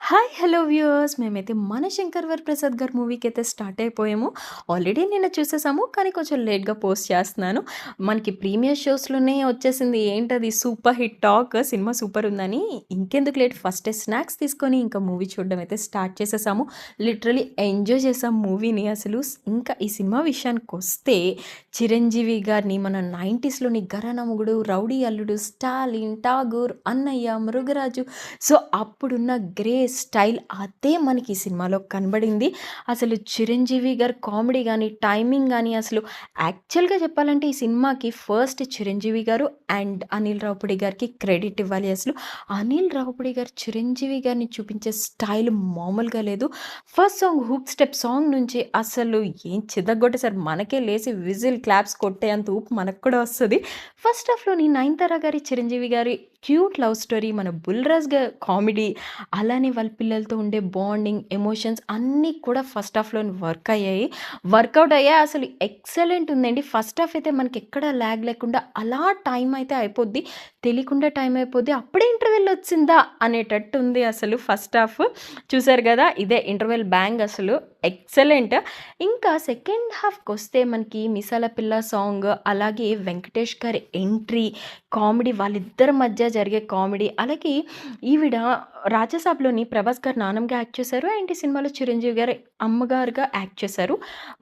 Hi! Hello viewers. మేమైతే 'మన శంకర్ వరప్రసాద్' గారి మూవీకైతే స్టార్ట్ అయిపోయాము. ఆల్రెడీ నిన్న చూసేసాము. కానీ కొంచెం లేట్‌గా పోస్ట్ చేస్తున్నాను. మనకి ప్రీమియర్ షోస్‌లోనే వచ్చేసింది. ఏంటది super hit talk cinema super ఉందని. ఇంకెందుకు లేట్ ఫస్టే స్నాక్స్ తీసుకొని ఇంకా మూవీ చూడడం అయితే స్టార్ట్ చేసేసాము. లిటరల్లీ ఎంజాయ్ చేసాం మూవీని అసలు. ఇంకా ఈ సినిమా విషయానికొస్తే చిరంజీవి గారిని మన 90స్‌లోని 'ఘరానా మొగుడు', 'రౌడీ అల్లుడు', 'స్టాలిన్', 'ఠాగూర్', 'అన్నయ్య', 'మృగరాజు' సో, అప్పుడున్న స్టైల్ అదే మనకి ఈ సినిమాలో కనబడింది. అసలు చిరంజీవి గారి కామెడీ గాని, టైమింగ్ గాని అసలు యాక్చువల్‌గా చెప్పాలంటే ఈ సినిమాకి ఫస్ట్ చిరంజీవి గారు అండ్ అనిల్ రావిపూడి గారికి క్రెడిట్ ఇవ్వాలి అసలు. అనిల్ రావిపూడి గారు చిరంజీవి గారిని చూపించే స్టైల్ మామూలుగా లేదు. First song 'hoop step' song నుంచి అసలు ఏం చితగ్గొట్టేసారు. మనకే లేసి విజిల్, క్లాప్స్ కొట్టేంత ఊపు మనకు కూడా వస్తది. ఫస్ట్ హాఫ్‌లోని 'నయనతార' గారి, చిరంజీవి గారి క్యూట్ లవ్ స్టోరీ, మన 'బుల్‌రాజ్' కామెడీ, అలానే వాళ్ళ పిల్లలతో ఉండే బాండింగ్, ఎమోషన్స్ అన్నీ కూడా ఫస్ట్ హాఫ్‌లోని వర్క్ అయ్యాయి. వర్కౌట్ అయ్యాయి. అసలు ఎక్సలెంట్ ఉందండి. ఫస్ట్ హాఫ్ అయితే మనకెక్కడ ల్యాగ్ లేకుండా అలా టైం అయితే అయిపోద్ది. తెలియకుండా టైం అయిపోద్ది. అప్పుడే ఇంటర్వెల్ వచ్చిందా అనేటట్టు ఉంది అసలు ఫస్ట్ హాఫ్. చూసారు గదా! ఇదే ఇంటర్వెల్ బ్యాంగ్ అసలు. ఎక్సలెంట్. ఇంకా సెకండ్ హాఫ్‌కొస్తే మనకి 'మిసాల పిల్ల' సాంగ్, అలాగే వెంకటేష్ గారి ఎంట్రీ, కామెడీ వాళ్ళిద్దరి మధ్య జరిగే కామెడీ, అలాగే ఈవిడ 'రాజసాబ్‌లోని' ప్రభాస్ గారు నానమ్మగా యాక్ట్ చేశారు. అండ్ ఈ సినిమాలో చిరంజీవి గారు అమ్మగారుగా యాక్ట్ చేశారు.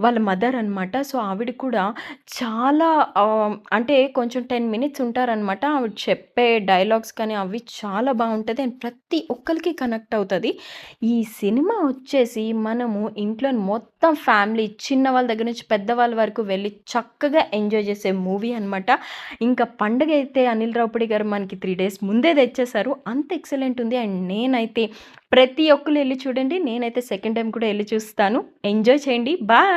వాళ్ళ మదర్ అనమాట. సో, ఆవిడ కూడా చాలా అంటే కొంచెం 10 మినిట్స్ ఉంటారనమాట. ఆవిడ చెప్పే డైలాగ్స్ కానీ అవి చాలా బావుంటది. అండ్ ప్రతి ఒక్కళ్ళకి కనెక్ట్ అవుతది. ఈ సినిమా వచ్చేసి మనము ఇంట్లోని మొత్తం ఫ్యామిలీ చిన్న వాళ్ళ దగ్గర నుంచి పెద్దవాళ్ళ వరకు వెళ్లి చక్కగా ఎంజాయ్ చేసే మూవీ అనమాట. ఇంకా పండగైతే అనిల్ రావిపూడి గారు మనకి 3 డేస్ ముందే తెచ్చేశారు. అంత ఎక్సలెంట్ ఉంది. అండ్ నేనైతే ప్రతి ఒక్కళ్ళు ఎళ్లి చూడండి. నేనైతే సెకండ్ టైమ్ కూడా ఎళ్లి చూస్తాను. ఎంజాయ్ చేయండి. బాయ్.